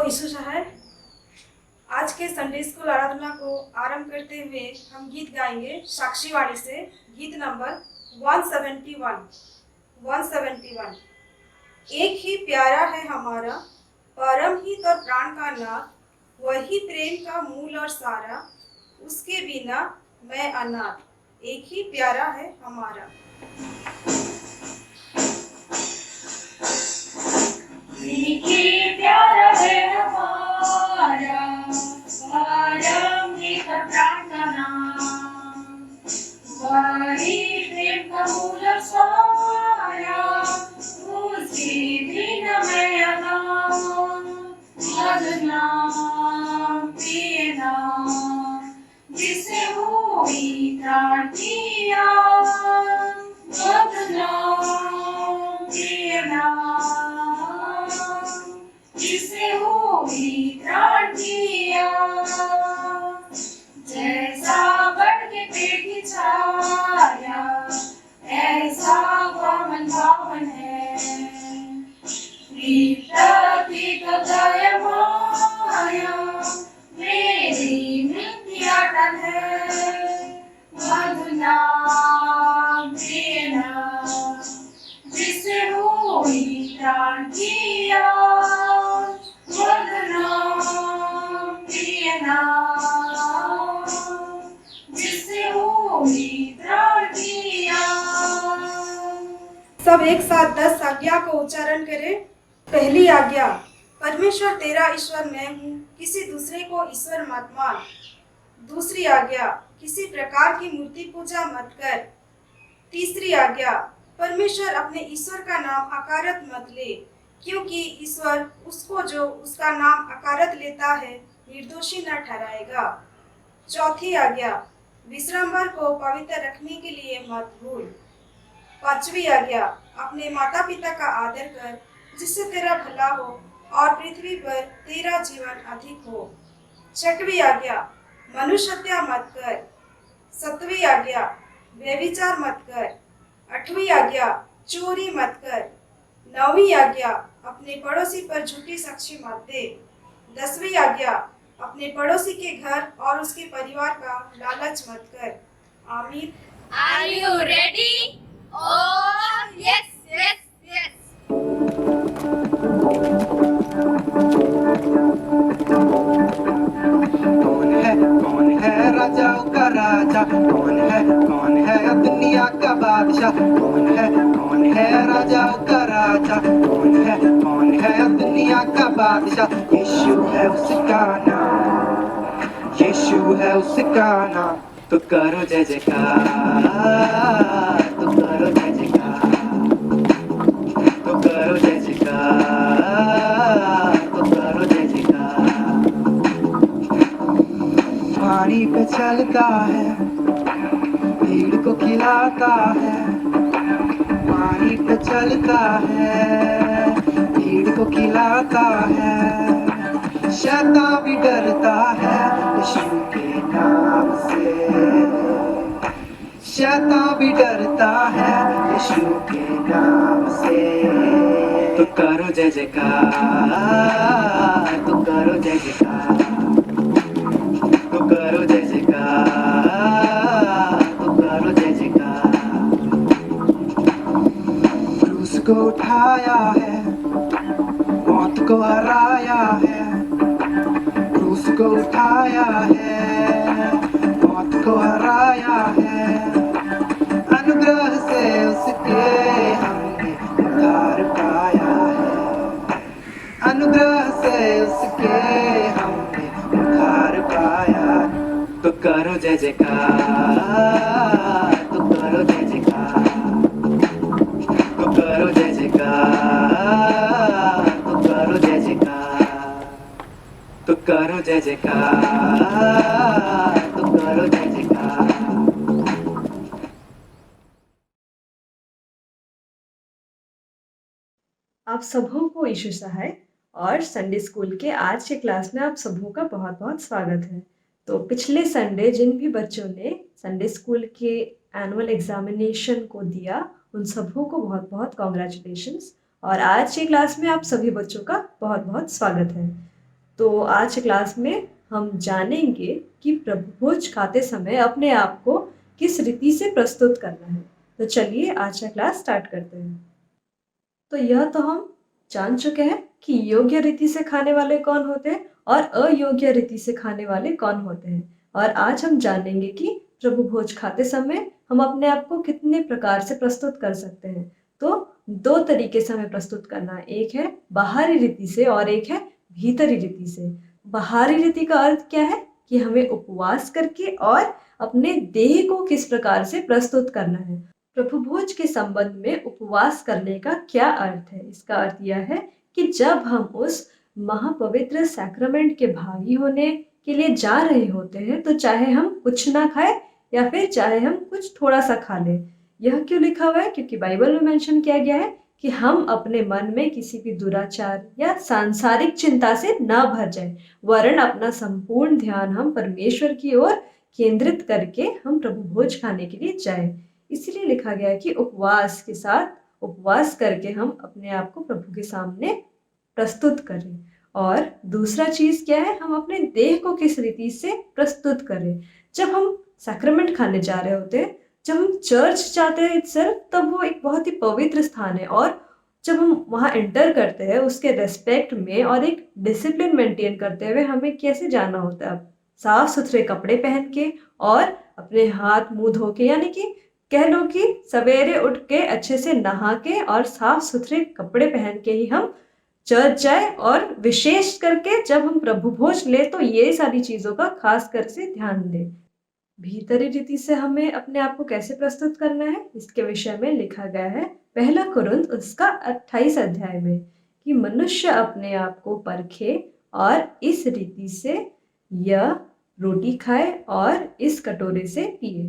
यीशु है। आज के संडे स्कूल आराधना को आरंभ करते हुए हम गीत गाएंगे साक्षी वाणी से। गीत नंबर 171। एक ही प्यारा है हमारा, परम हित और प्राण का नाथ, वही प्रेम का मूल और सारा, उसके बिना मैं अनाथ। एक ही प्यारा है हमारा। एक ही प्यारा है हमारा, परम हित प्राण का नाम, वही प्रेम का मूल और सारा, उसके बिना मैं अनाथ। नाम प्रिय नाम, जिसे हुई प्राण की आग। नाम प्रिय नाम, जिसे हुई प्राण की आग। जैसा बढ़ के पेड़ की छाया, ऐसा पावन पावन है। प्रतीक दया माया, मेरी मिथ्याटन है। मधुर नाम प्रिय नाम, जिसे हुई प्राण की आग। मधुर नाम प्रिय नाम, जिसे हुई प्राण की आग। सब एक साथ 10 आज्ञा को उच्चारण करें। पहली आज्ञा, परमेश्वर तेरा ईश्वर मैं हूँ, किसी दूसरे को ईश्वर मत मान। दूसरी आज्ञा, किसी प्रकार की मूर्ति पूजा मत कर। तीसरी आज्ञा, परमेश्वर अपने ईश्वर का नाम अकारत मत ले, क्योंकि ईश्वर उसको जो उसका नाम अकारत लेता है निर्दोषी न ठहराएगा। चौथी आज्ञा, विश्रामवार को पवित्र रखने के लिए मत भूल। पांचवी आज्ञा, अपने माता पिता का आदर कर, जिससे तेरा भला हो और पृथ्वी पर तेरा जीवन अधिक हो। छठवीं आज्ञा, मनुष्य हत्या मत कर। सातवीं आज्ञा, व्यभिचार मत कर। आठवीं आज्ञा, चोरी मत कर। नौवीं आज्ञा, अपने पड़ोसी पर झूठी साक्षी मत दे। 10वीं आज्ञा, अपने पड़ोसी के घर और उसके परिवार का लालच मत कर। आमीन। Are you ready? Oh, yes, yes, yes. कौन है राजाओं का राजा, कौन है दुनिया का बादशाह। कौन है राजाओं का राजा, कौन है दुनिया का बादशाह। यीशु है उसका नाम, यीशु है उसका नाम। तो करो जय जयकार, तो करो जय जयकार, तो करो जय जयकार, तो करो जय जयकार। पानी पे चलता है, भीड़ को खिलाता है। पानी पे चलता है, भीड़ को खिलाता है। शैतान भी डरता है यीशु के नाम से, शैतान भी डरता है यीशु के नाम से। तो करो जय जयकार, तो करो जय जयकार, तो करो जय जयकार, तो करो जय जयकार। क्रूस को उठाया है, मौत को हराया है। क्रूस को उठाया है, मौत को हराया है। अनुग्रह से उसके हमने उद्धार पाया है। अनुग्रह से उसके हमने उद्धार पाया। तो करो जय जयकार, तो करो जय जयकार, तो करो जय जयकार, तो करो जय जयकार, तो करो जय जयकार, तो करो जय जयकार। आप सबों को यीशु सहाय और संडे स्कूल के आज के क्लास में आप सबों का बहुत बहुत स्वागत है। तो पिछले संडे जिन भी बच्चों ने संडे स्कूल के एनुअल एग्जामिनेशन को दिया, उन सबों को बहुत बहुत कॉन्ग्रेचुलेशंस। और आज के क्लास में आप सभी बच्चों का बहुत बहुत स्वागत है। तो आज की क्लास में हम जानेंगे कि प्रभु भोज खाते समय अपने आप को किस रीति से प्रस्तुत करना है। तो चलिए आज का क्लास स्टार्ट करते हैं। तो यह तो हम जान चुके हैं कि योग्य रीति से खाने वाले कौन होते हैं और अयोग्य रीति से खाने वाले कौन होते हैं। और आज हम जानेंगे कि प्रभु भोज खाते समय हम अपने आप को कितने प्रकार से प्रस्तुत कर सकते हैं। तो दो तरीके से हमें प्रस्तुत करना है, एक है बाहरी रीति से और एक है भीतरी रीति से। बाहरी रीति का अर्थ क्या है कि हमें उपवास करके और अपने देह को किस प्रकार से प्रस्तुत करना है। प्रभु भोज के संबंध में उपवास करने का क्या अर्थ है? इसका अर्थ यह है कि जब हम उस महापवित्र सैक्रामेंट के भागी होने के लिए जा रहे होते हैं तो चाहे हम कुछ ना खाए या फिर चाहे हम कुछ थोड़ा सा खा लें। यह क्यों लिखा हुआ है? क्योंकि बाइबल में मेंशन किया गया है कि हम अपने मन में किसी भी दुराचार या सांसारिक चिंता से न भर जाए, वरन अपना संपूर्ण ध्यान हम परमेश्वर की ओर केंद्रित करके हम प्रभु भोज खाने के लिए जाए। इसलिए लिखा गया है कि उपवास के साथ उपवास करके हम अपने आप को प्रभु के सामने प्रस्तुत करें। और दूसरा चीज क्या है, हम अपने देह को किस रीति से प्रस्तुत करें। जब हम सैक्रामेंट खाने जा रहे होते हैं, जब हम चर्च जाते हैं itself, तब वो एक बहुत ही पवित्र स्थान है और जब हम वहाँ एंटर करते हैं उसके रेस्पेक्ट में और एक डिसिप्लिन मेंटेन करते हुए हमें कैसे जाना होता है, साफ सुथरे कपड़े पहन के और अपने हाथ मुंह धो के, यानी कि कह लो कि सवेरे उठ के अच्छे से नहा के और साफ सुथरे कपड़े पहन के ही हम चर्च जाए। और विशेष करके जब हम प्रभु भोज ले तो ये सारी चीजों का खास कर से ध्यान दें। भीतरी रीति से हमें अपने आप को कैसे प्रस्तुत करना है, इसके विषय में लिखा गया है पहला कुरिन्थ उसका 28 अध्याय में कि मनुष्य अपने आप को परखे और इस रीति से यह रोटी खाए और इस कटोरे से पिए।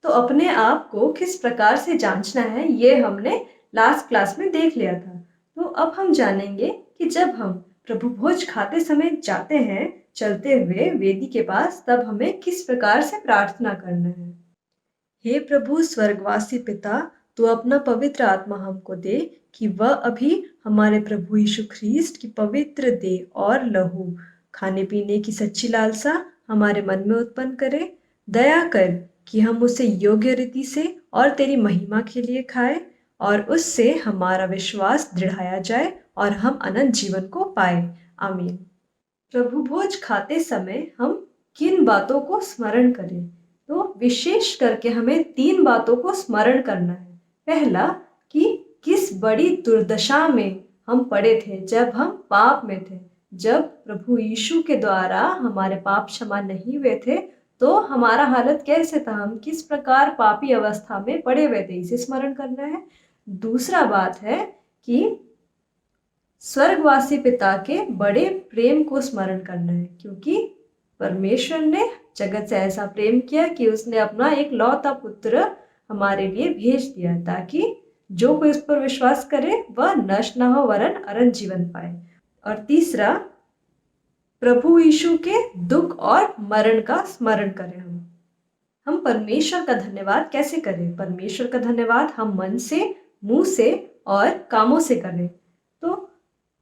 तो अपने आप को किस प्रकार से जांचना है ये हमने लास्ट क्लास में देख लिया था। तो अब हम जानेंगे कि जब हम प्रभु भोज खाते समय जाते हैं चलते हुए वेदी के पास, तब हमें किस प्रकार से प्रार्थना करना है। हे प्रभु स्वर्गवासी पिता, तू अपना पवित्र आत्मा हमको दे कि वह अभी हमारे प्रभु यीशु ख्रीस्ट की पवित्र देह और लहू खाने पीने की सच्ची लालसा हमारे मन में उत्पन्न करे। दया कर कि हम उसे योग्य रीति से और तेरी महिमा के लिए खाएं और उससे हमारा विश्वास दृढ़ाया जाए और हम अनंत जीवन को पाए। आमीन। प्रभु भोज खाते समय हम किन बातों को स्मरण करें? तो विशेष करके हमें 3 बातों को स्मरण करना है। पहला कि किस बड़ी दुर्दशा में हम पड़े थे जब हम पाप में थे। जब प्रभु यीशु के द्वारा हमारे पाप क्षमा नहीं हुए थे तो हमारा हालत कैसे था, हम किस प्रकार पापी अवस्था में पड़े हुए थे, इसे स्मरण करना है। दूसरा बात है कि स्वर्गवासी पिता के बड़े प्रेम को स्मरण करना है, क्योंकि परमेश्वर ने जगत से ऐसा प्रेम किया कि उसने अपना एक लौता पुत्र हमारे लिए भेज दिया ताकि जो कोई उस पर विश्वास करे वह नष्ट न हो वरन अनंत जीवन पाए। और तीसरा, प्रभु यीशु के दुख और मरण का स्मरण करें। हम परमेश्वर का धन्यवाद कैसे करें? परमेश्वर का धन्यवाद हम मन से, मुंह से और कामों से करें। तो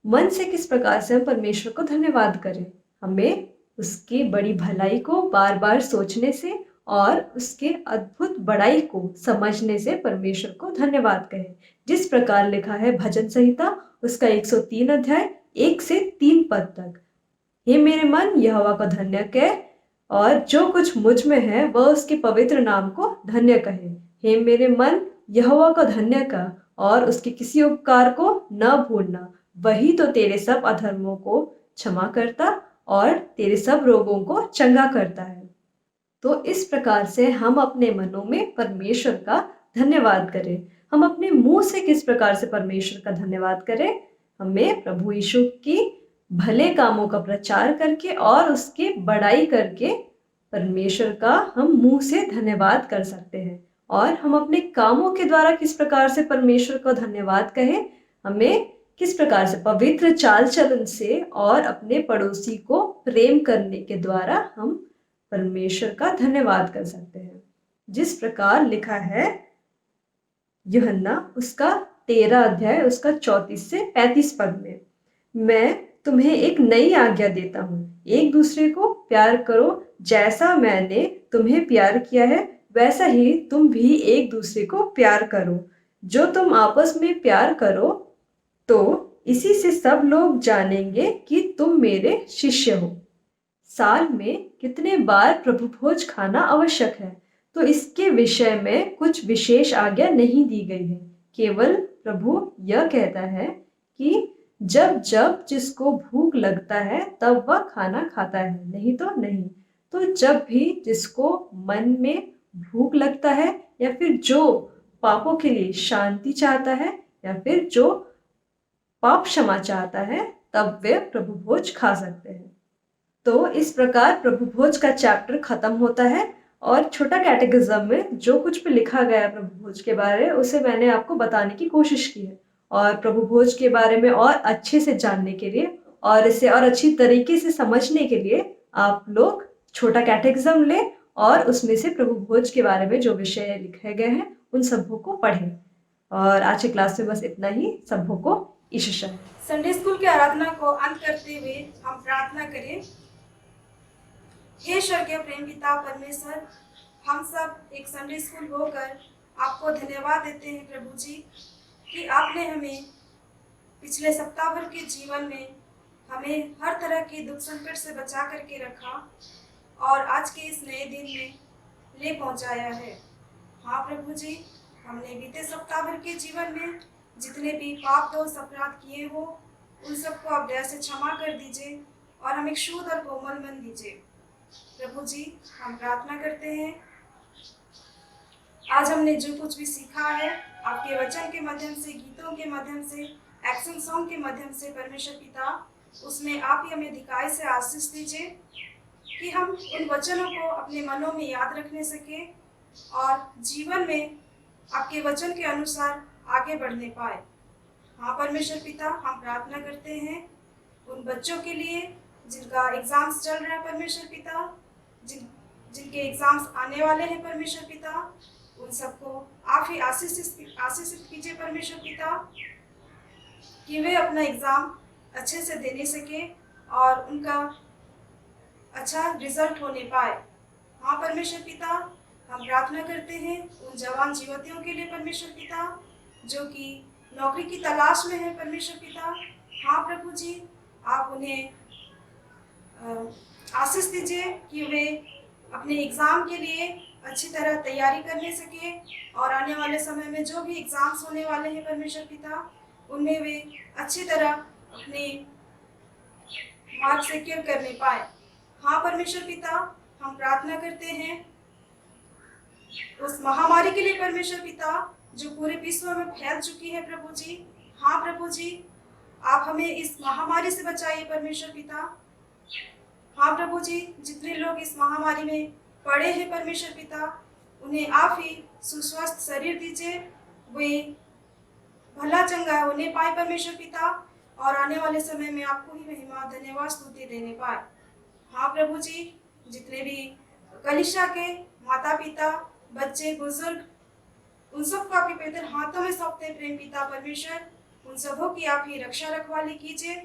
मन से किस प्रकार से हम परमेश्वर को धन्यवाद करें? हमें उसकी बड़ी भलाई को बार बार सोचने से और उसके अद्भुत बड़ाई को समझने से परमेश्वर को धन्यवाद कहें। जिस प्रकार लिखा है भजन संहिता उसका 103 अध्याय 1 से 3 पद तक, हे मेरे मन यहोवा को धन्य कह और जो कुछ मुझ में है वह उसके पवित्र नाम को धन्य कहे। हे मेरे मन यहोवा को धन्य कह और उसके किसी उपकार को न भूलना, वही तो तेरे सब अधर्मों को क्षमा करता और तेरे सब रोगों को चंगा करता है। तो इस प्रकार से हम अपने मनों में परमेश्वर का धन्यवाद करें। हम अपने मुंह से किस प्रकार से परमेश्वर का धन्यवाद करें? हमें प्रभु यीशु की भले कामों का प्रचार करके और उसकी बड़ाई करके परमेश्वर का हम मुंह से धन्यवाद कर सकते हैं। और हम अपने कामों के द्वारा किस प्रकार से परमेश्वर को धन्यवाद कहें? हमें किस प्रकार से पवित्र चाल चलन से और अपने पड़ोसी को प्रेम करने के द्वारा हम परमेश्वर का धन्यवाद कर सकते हैं। जिस प्रकार लिखा है यूहन्ना उसका 13 अध्याय उसका 34 से 35 पद में, मैं तुम्हें एक नई आज्ञा देता हूँ, एक दूसरे को प्यार करो। जैसा मैंने तुम्हें प्यार किया है वैसा ही तुम भी एक दूसरे को प्यार करो। जो तुम आपस में प्यार करो तो इसी से सब लोग जानेंगे कि तुम मेरे शिष्य हो। साल में कितने बार प्रभु भोज खाना आवश्यक है, तो इसके विषय में कुछ विशेष आज्ञा नहीं दी गई है। केवल प्रभु यह कहता है कि जब जब जिसको भूख लगता है तब वह खाना खाता है, नहीं तो नहीं। तो जब भी जिसको मन में भूख लगता है, या फिर जो पापों के लिए शांति चाहता है, या फिर जो पाप क्षमा चाहता है, तब वे प्रभु भोज खा सकते हैं। तो इस प्रकार प्रभु भोज का चैप्टर खत्म होता है और छोटा कैटेकिज्म में जो कुछ भी लिखा गया है प्रभु भोज के बारे उसे मैंने आपको बताने की कोशिश की है। और प्रभु भोज के बारे में और अच्छे से जानने के लिए और इसे और अच्छी तरीके से समझने के लिए आप लोग छोटा कैटेकिज्म लें और उसमें से प्रभु भोज के बारे में जो विषय लिखे गए हैं उन सबों को पढ़ें। और आज की क्लास में बस इतना ही। सबों को ईशा। संडे स्कूल की आराधना को अंत करते हुए हम प्रार्थना करें। हे स्वर्गीय प्रेम पिता परमेश्वर, हम सब एक संडे स्कूल होकर आपको धन्यवाद देते हैं प्रभु जी कि आपने हमें पिछले सप्ताह भर के जीवन में हमें हर तरह के दुख संकट से बचा करके रखा और आज के इस नए दिन में ले पहुंचाया है। हाँ प्रभु जी, हमने बीते सप्ताह भर के जीवन में जितने भी पाप दोष अपराध किए हो उन सबको आप दया से क्षमा कर दीजिए और हमें शुद्ध और कोमल मन दीजिए। प्रभु जी, हम प्रार्थना करते हैं आज हमने जो कुछ भी सीखा है आपके वचन के माध्यम से, गीतों के माध्यम से, एक्शन सॉन्ग के माध्यम से, परमेश्वर पिता उसमें आप ही हमें अधिकाई से आशीष दीजिए कि हम उन वचनों को अपने मनों में याद रखने सके और जीवन में आपके वचन के अनुसार आगे बढ़ने पाए। हाँ परमेश्वर पिता, हम प्रार्थना करते हैं उन बच्चों के लिए जिनका एग्जाम्स चल रहा है परमेश्वर पिता, जिनके एग्जाम्स आने वाले हैं परमेश्वर पिता, उन सबको आप ही आशीषित कीजिए परमेश्वर पिता कि वे अपना एग्जाम अच्छे से देने सके और उनका अच्छा रिजल्ट होने पाए। हाँ परमेश्वर पिता, हम प्रार्थना करते हैं उन जवान युवतियों के लिए परमेश्वर पिता जो कि नौकरी की तलाश में है परमेश्वर पिता। हाँ प्रभु जी, आप उन्हें आशीष दीजिए कि वे अपने एग्ज़ाम के लिए अच्छी तरह तैयारी करने सके और आने वाले समय में जो भी एग्ज़ाम्स होने वाले हैं परमेश्वर पिता उनमें वे अच्छी तरह अपने मार्क सिक्योर करने पाए। हाँ परमेश्वर पिता, हम प्रार्थना करते हैं उस महामारी के लिए परमेश्वर पिता जो पूरे विश्व में फैल चुकी है प्रभु जी। हाँ प्रभु जी, आप हमें इस महामारी से बचाइए परमेश्वर पिता। हाँ प्रभु जी, जितने लोग इस महामारी में पड़े हैं परमेश्वर पिता उन्हें आप ही सुस्वस्थ शरीर दीजिए, वे भला चंगा होने पाए परमेश्वर पिता और आने वाले समय में आपको ही महिमा धन्यवाद स्तुति देने पाए। हाँ प्रभु जी, जितने भी कलीसिया के माता पिता, बच्चे, बुजुर्ग उन सबको आपके पवित्र हाथों में सौंपते हैं प्रेम पिता परमेश्वर, उन सबों की आप ही रक्षा रखवाली कीजिए,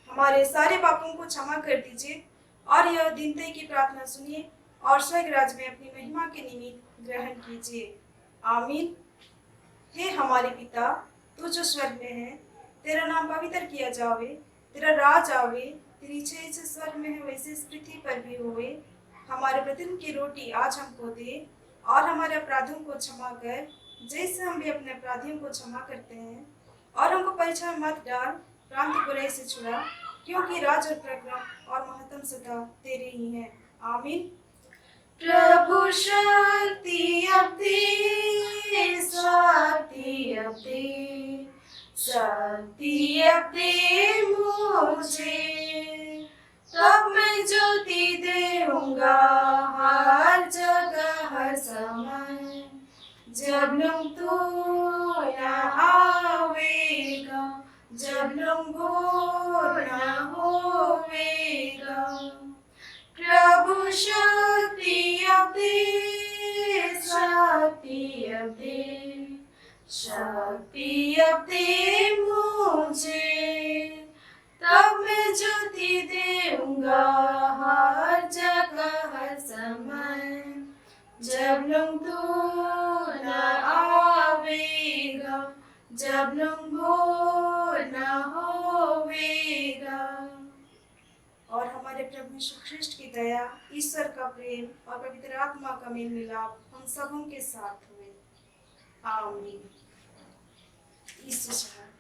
हमारे सारे पापों को क्षमा कर दीजिए और यह दीनता की प्रार्थना सुनिए और स्वर्ग राज्य में अपनी महिमा के निमित्त ग्रहण कीजिए। आमीन। हे हमारे पिता, तू जो स्वर्ग में है, तेरा नाम पवित्र किया जावे, तेरा राज आवे, तेरी इच्छा जैसे स्वर्ग में है वैसे इस पृथ्वी पर भी होवे। हमारे प्रतिदिन की रोटी आज हमको दे और हमारे अपराधों को क्षमा कर जैसे हम भी अपने अपराधियों को क्षमा करते हैं, और हमको परीक्षा में मत डाल, प्रांत बुराई से छुड़ा, क्योंकि राज और प्रक्रम और महत्तम सदा तेरे ही हैं। आमीन। प्रभु शक्ति अब दे, शक्ति अब दे, शक्ति अब दे मुझे, तब मैं ज्योति देऊंगा हर जगह हर समय, जब लूम तू न आवेगा, जब लूम भोर न होवेगा। प्रभु शक्ति अब दे, शक्ति अब दे, शक्ति अब दे मुझे। तब मैं ज्योति देऊंगा हर जगह हर समय। जब लोग तू न आवेगा, जब लोग वो न होवेगा। और हमारे प्रभु यीशु ख्रिस्ट की दया, ईश्वर का प्रेम और पवित्र आत्मा का मेल मिलाप हम सबों के साथ हुए। आमीन। ईश्वर